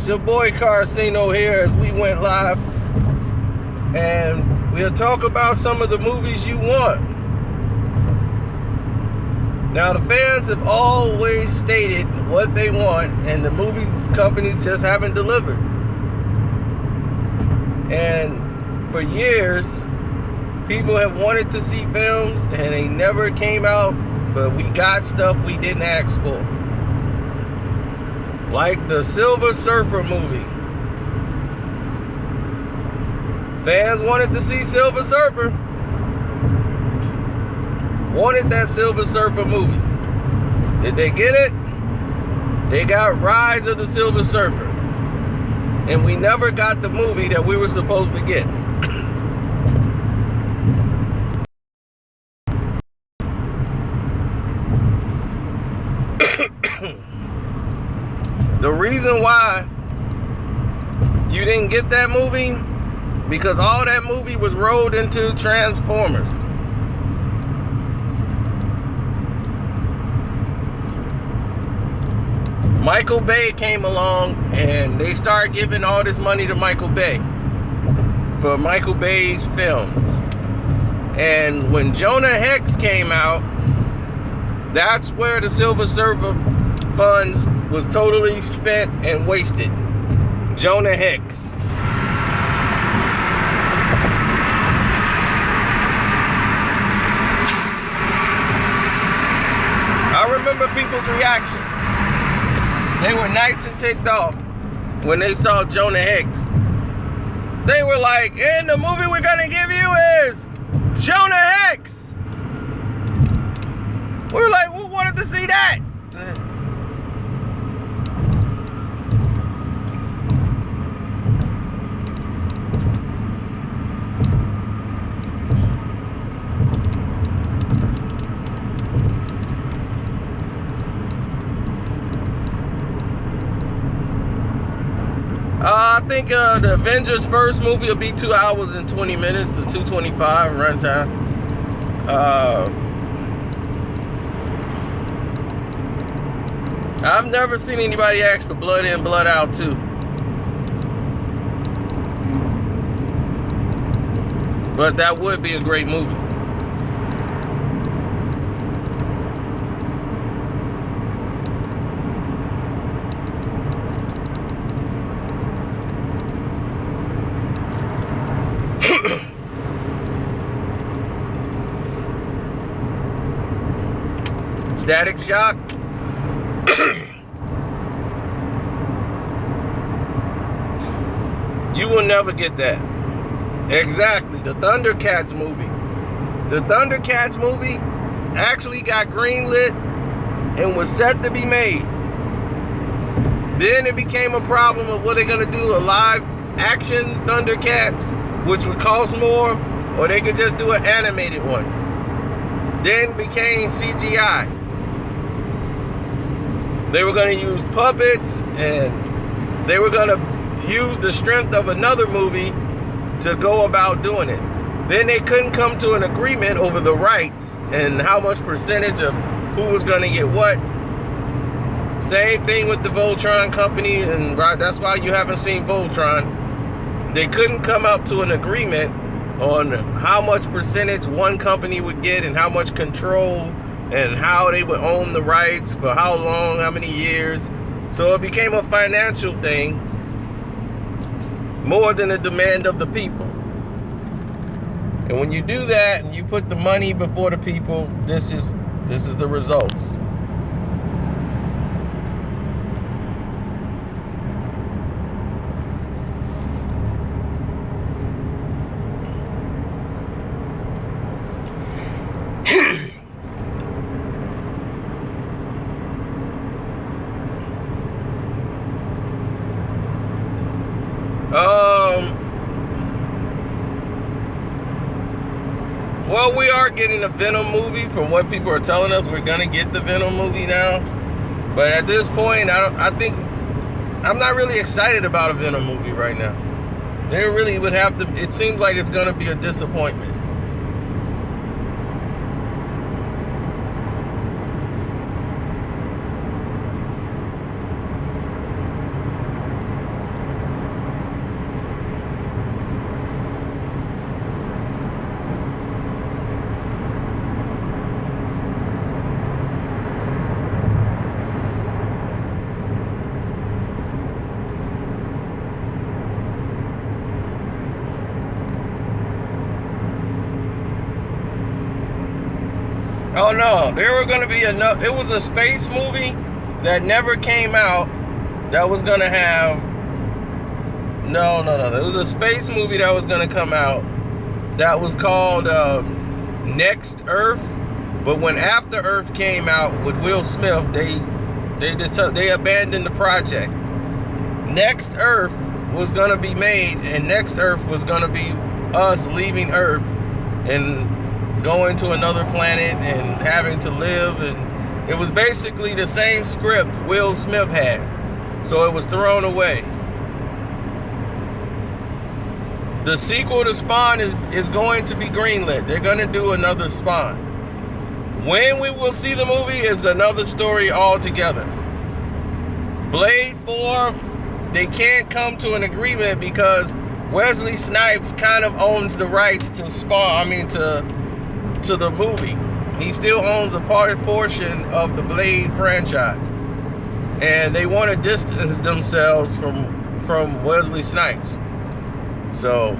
folks? Your boy Carcino here as we went live. And we'll talk about some of the movies you want. Now, the fans have always stated what they want, and the movie companies just haven't delivered. And for years, people have wanted to see films, and they never came out, but we got stuff we didn't ask for. Like the Silver Surfer movie. Fans wanted to see Silver Surfer. Wanted that Silver Surfer movie. Did they get it? They got Rise of the Silver Surfer. And we never got the movie that we were supposed to get. The reason why you didn't get that movie, because all that movie was rolled into Transformers. Michael Bay came along and they started giving all this money to Michael Bay for Michael Bay's films. And when Jonah Hex came out, that's where the Silver Surfer funds was totally spent and wasted. Jonah Hex. I remember people's reaction. They were nice and ticked off when they saw Jonah Hex. They were like, and the movie we're gonna give you is Jonah Hex. We were like, we wanted to see that. I think the Avengers first movie will be 2 hours and 20 minutes to 2:25 runtime. I've never seen anybody ask for Blood In, Blood Out 2. But that would be a great movie. Static Shock. You will never get that. Exactly. The Thundercats movie. The Thundercats movie actually got greenlit and was set to be made. Then it became a problem of what they're going to do, a live action Thundercats, which would cost more, or they could just do an animated one. Then became CGI. They were going to use puppets, and they were going to use the strength of another movie to go about doing it. Then they couldn't come to an agreement over the rights and how much percentage of who was going to get what. Same thing with the Voltron company, and that's why you haven't seen Voltron. They couldn't come up to an agreement on how much percentage one company would get and how much control and how they would own the rights for how long, how many years. So it became a financial thing more than a demand of the people. And when you do that and you put the money before the people, this is the results. Well, we are getting a Venom movie. From what people are telling us, we're gonna get the Venom movie now. But at this point, I think I'm not really excited about a Venom movie right now. They really would have to. It seems like it's gonna be a disappointment. Oh no, there were gonna be enough. It was a space movie that never came out. That was gonna have. No. It was a space movie that was gonna come out. That was called Next Earth. But when After Earth came out with Will Smith, they abandoned the project. Next Earth was gonna be made, and Next Earth was gonna be us leaving Earth and going to another planet and having to live, and it was basically the same script Will Smith had, so it was thrown away. The sequel to Spawn is going to be greenlit. They're going to do another Spawn. When we will see the movie is another story altogether. Blade 4, they can't come to an agreement because Wesley Snipes kind of owns the rights to Spawn, to the movie. He still owns a portion of the Blade franchise, and they want to distance themselves from Wesley Snipes. So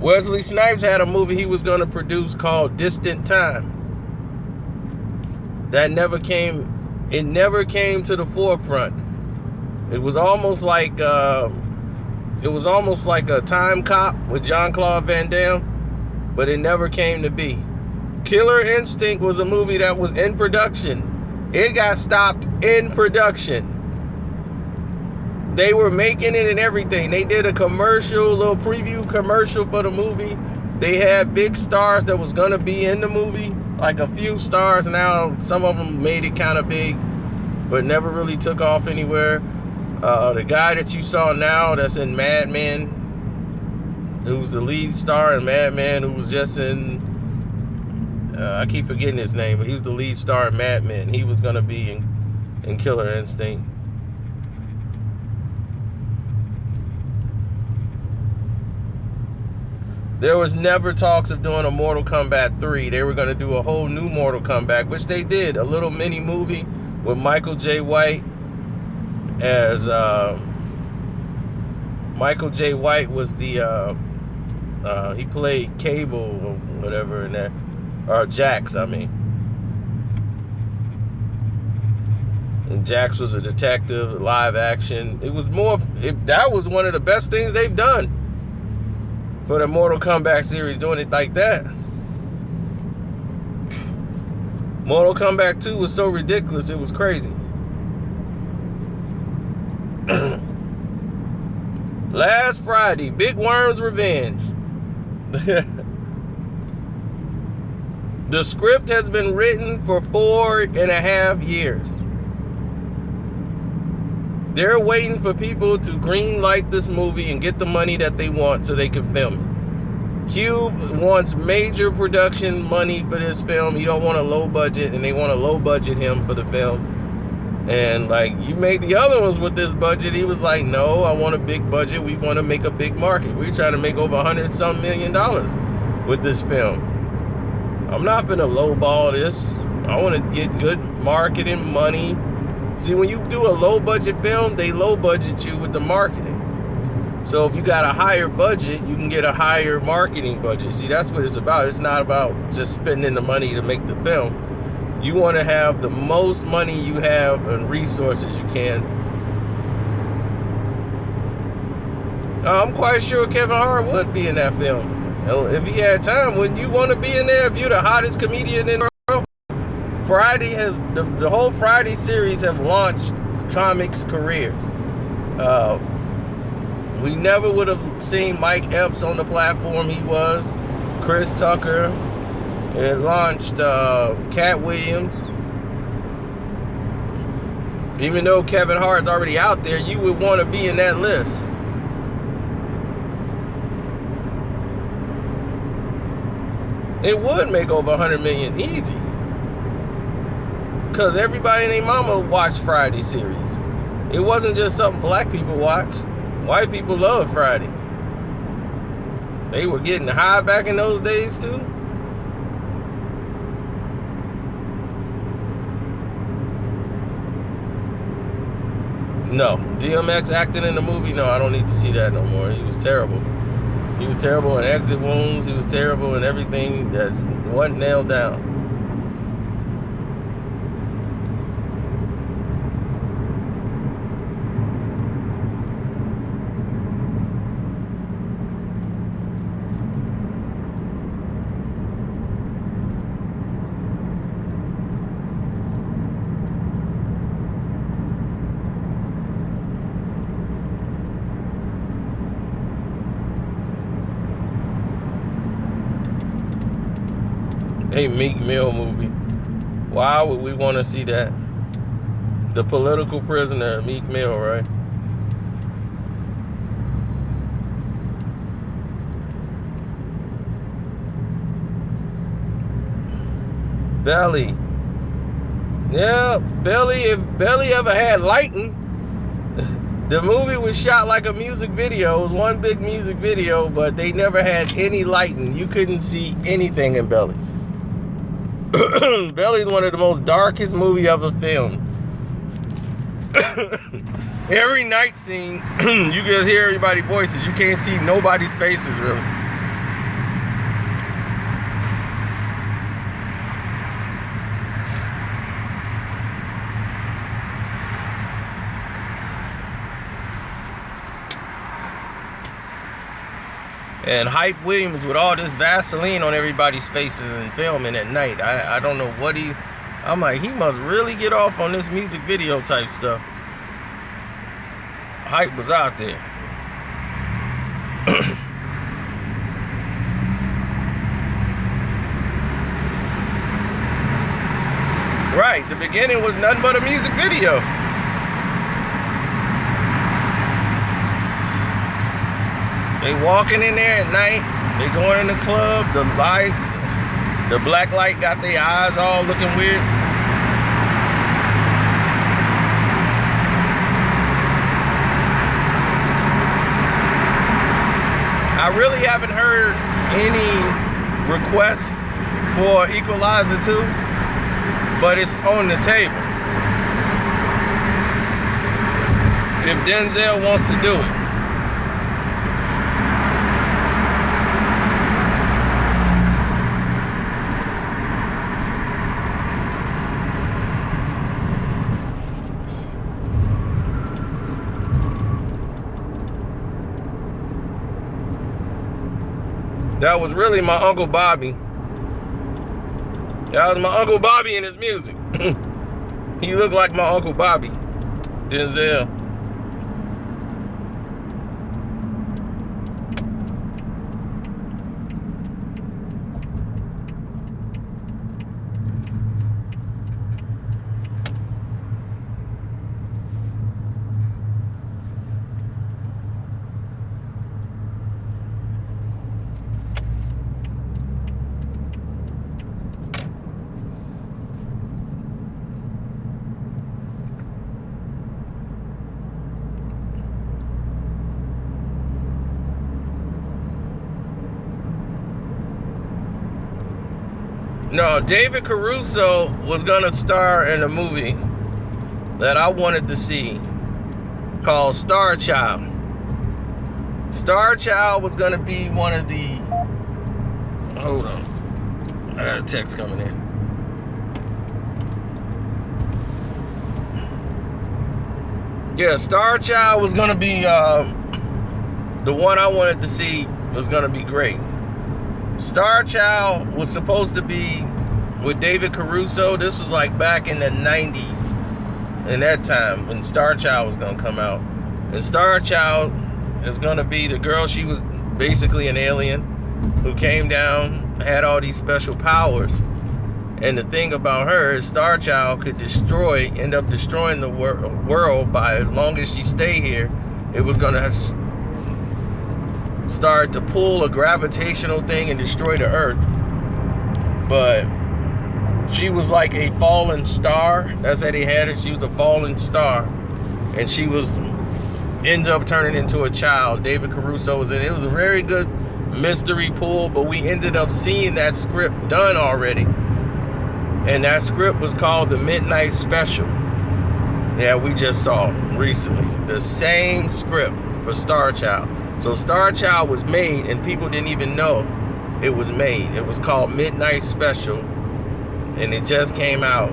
Wesley Snipes had a movie he was going to produce called Distant Time. That never came. It never came to the forefront. It was almost like a Time Cop with Jean-Claude Van Damme, but it never came to be. Killer Instinct was a movie that was in production. It got stopped in production. They were making it and everything. They did a commercial, little preview commercial for the movie. They had big stars that was gonna be in the movie. Like a few stars now. Some of them made it kind of big, but never really took off anywhere. The guy that you saw now that's in Mad Men, who's the lead star in Mad Men, who was just in, I keep forgetting his name, but he's the lead star in Mad Men. He was going to be in Killer Instinct. There was never talks of doing a Mortal Kombat 3. They were going to do a whole new Mortal Kombat, which they did. A little mini movie with Michael J. White as... Michael J. White was the... he played Cable or whatever in that. Or Jax, I mean. And Jax was a detective, live action. It was more... that was one of the best things they've done for the Mortal Kombat series, doing it like that. Mortal Kombat 2 was so ridiculous, it was crazy. Last Friday, Big Worm's Revenge. The script has been written for 4.5 years. They're waiting for people to green light this movie and get the money that they want so they can film it. Cube wants major production money for this film. He don't want a low budget, and they want to low budget him for the film. And like, you made the other ones with this budget. He was like, no, I want a big budget. We want to make a big market. We're trying to make over $100-some million with this film. I'm not gonna lowball this. I want to get good marketing money. See, when you do a low budget film, they low budget you with the marketing. So if you got a higher budget, you can get a higher marketing budget. See, that's what it's about. It's not about just spending the money to make the film. You want to have the most money you have and resources you can. I'm quite sure Kevin Hart would be in that film. If he had time, wouldn't you want to be in there if you're the hottest comedian in the world? Friday has, the whole Friday series have launched comics careers. We never would have seen Mike Epps on the platform he was. Chris Tucker. It launched Cat Williams. Even though Kevin Hart's already out there, you would want to be in that list. It would make over 100 million easy. Because everybody and their mama watched Friday series. It wasn't just something black people watched. White people love Friday. They were getting high back in those days too. No. DMX acting in the movie? No, I don't need to see that no more. He was terrible. He was terrible in Exit Wounds. He was terrible in everything that wasn't nailed down. A Meek Mill movie. Why would we want to see that? The political prisoner, Meek Mill, right? Belly. Yeah, Belly. If Belly ever had lighting, the movie was shot like a music video. It was one big music video, but they never had any lighting. You couldn't see anything in Belly. Belly's one of the most darkest movies ever filmed. Every night scene, you just hear everybody's voices. You can't see nobody's faces, really. And Hype Williams with all this Vaseline on everybody's faces and filming at night. I don't know what I'm like, he must really get off on this music video type stuff. Hype was out there. Right, the beginning was nothing but a music video. They walking in there at night. They going in the club. The light, the black light got their eyes all looking weird. I really haven't heard any requests for Equalizer 2, but it's on the table. If Denzel wants to do it. That was really my Uncle Bobby. That was my Uncle Bobby in his music. He looked like my Uncle Bobby, Denzel. No, David Caruso was gonna star in a movie that I wanted to see called Star Child. Star Child was gonna be one of the... Hold on. I got a text coming in. Yeah, Star Child was gonna be the one I wanted to see. Was gonna be great. Star Child was supposed to be with David Caruso. This was like back in the 90s, in that time when Star Child was gonna come out. And Star Child is gonna be the girl. She was basically an alien who came down, had all these special powers. And the thing about her is Star Child could end up destroying the world by, as long as she stay here, it was gonna start to pull a gravitational thing and destroy the earth. But she was like a fallen star. That's how they had her. She was a fallen star, and she ended up turning into a child. David Caruso was in it. It was a very good mystery pull, but we ended up seeing that script done already, and that script was called The Midnight Special. Yeah, we just saw recently the same script for Star Child. So Star Child was made and people didn't even know it was made. It was called Midnight Special and it just came out.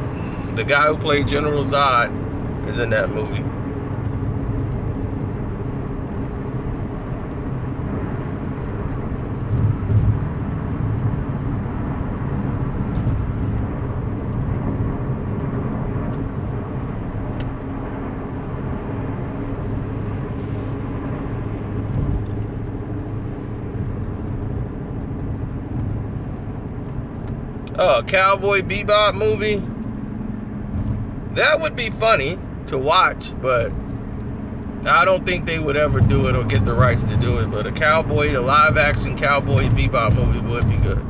The guy who played General Zod is in that movie. Oh, a Cowboy Bebop movie? That would be funny to watch, but I don't think they would ever do it or get the rights to do it. But a live action Cowboy Bebop movie would be good.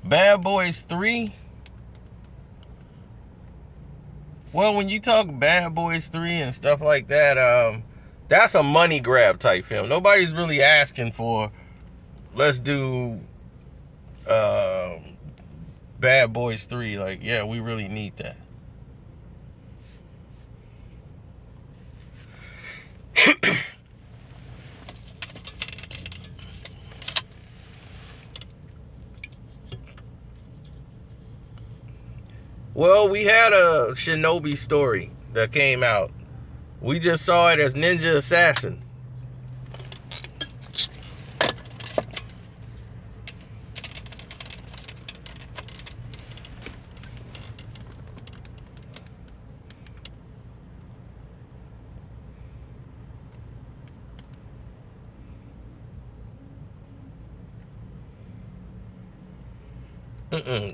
Bad Boys 3? Well, when you talk Bad Boys 3 and stuff like that, that's a money grab type film. Nobody's really asking for, let's do Bad Boys 3. Like, yeah, we really need that. Well, we had a Shinobi story that came out. We just saw it as Ninja Assassin.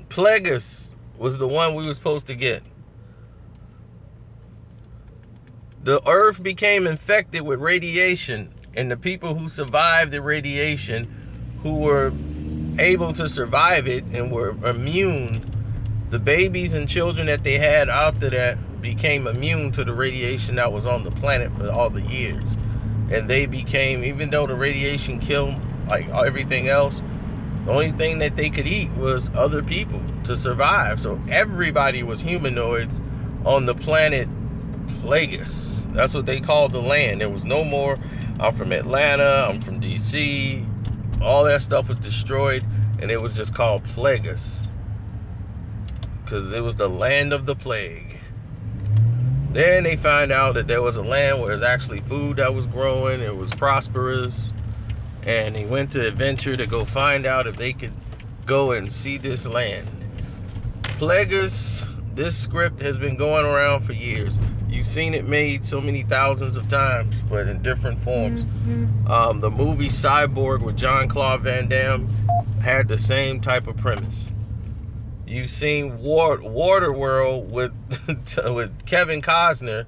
Plagueis was the one we were supposed to get. The earth became infected with radiation, and the people who survived the radiation, who were able to survive it and were immune, the babies and children that they had after that became immune to the radiation that was on the planet for all the years. And they became, even though the radiation killed like everything else, the only thing that they could eat was other people to survive. So everybody was humanoids on the planet Plagueis. That's what they called the land. There was no more, I'm from Atlanta, I'm from DC. All that stuff was destroyed, and it was just called Plagueis, because it was the land of the plague. Then they find out that there was a land where there's actually food that was growing. It was prosperous. And they went to adventure to go find out if they could go and see this land. Plagueis, this script has been going around for years. You've seen it made so many thousands of times, but in different forms. The movie Cyborg with Jean-Claude Van Damme had the same type of premise. You've seen Waterworld with with Kevin Costner,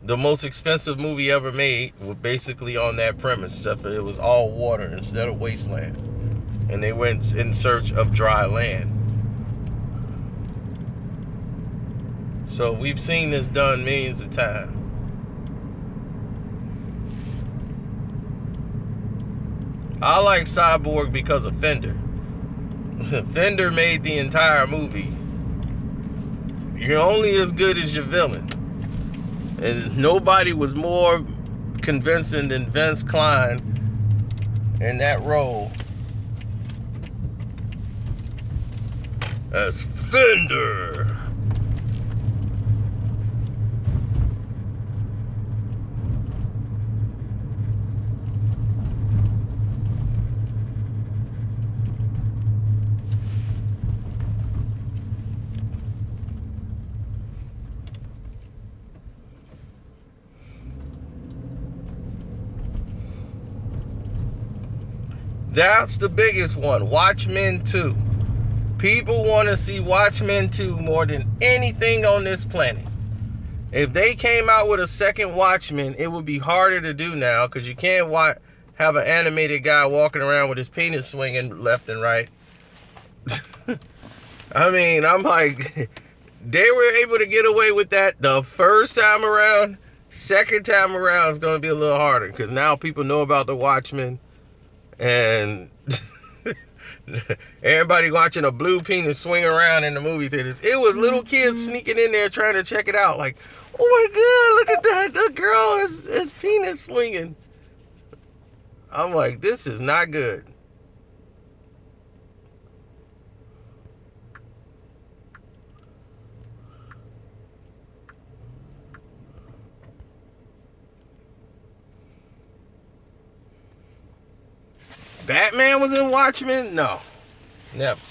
the most expensive movie ever made, was basically on that premise, except for it was all water instead of wasteland. And they went in search of dry land. So we've seen this done millions of times. I like Cyborg because of Fender. Fender made the entire movie. You're only as good as your villain. And nobody was more convincing than Vince Cline in that role as Fender. That's the biggest one. Watchmen 2. People want to see Watchmen 2 more than anything on this planet. If they came out with a second Watchmen, it would be harder to do now, because you can't have an animated guy walking around with his penis swinging left and right. I mean, I'm like, they were able to get away with that the first time around. Second time around is going to be a little harder because now people know about the Watchmen, and everybody watching a blue penis swing around in the movie theaters. It was little kids sneaking in there trying to check it out. Like, oh my God, look at that! The girl is penis swinging. I'm like, this is not good. Batman was in Watchmen? No. Never.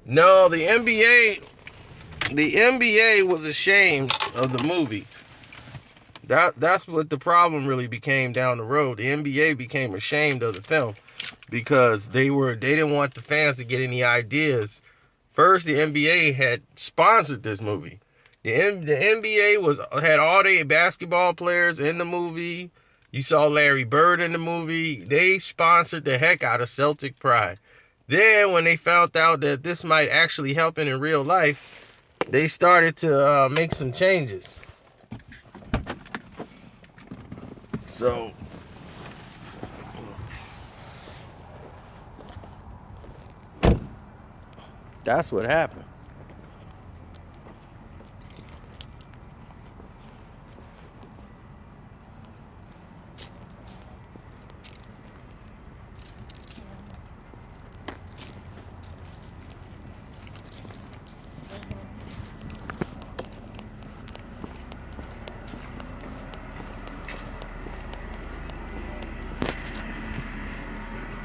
No, the NBA was ashamed of the movie. That's what the problem really became down the road. The NBA became ashamed of the film because they didn't want the fans to get any ideas. First, the NBA had sponsored this movie. The NBA had all the basketball players in the movie. You saw Larry Bird in the movie. They sponsored the heck out of Celtic Pride. Then, when they found out that this might actually help in real life, they started to make some changes. So, that's what happened.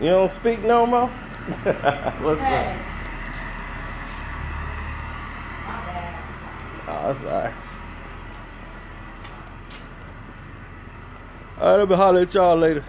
You don't speak no more? What's up? Oh, sorry. All right, I'll be hollering at y'all later.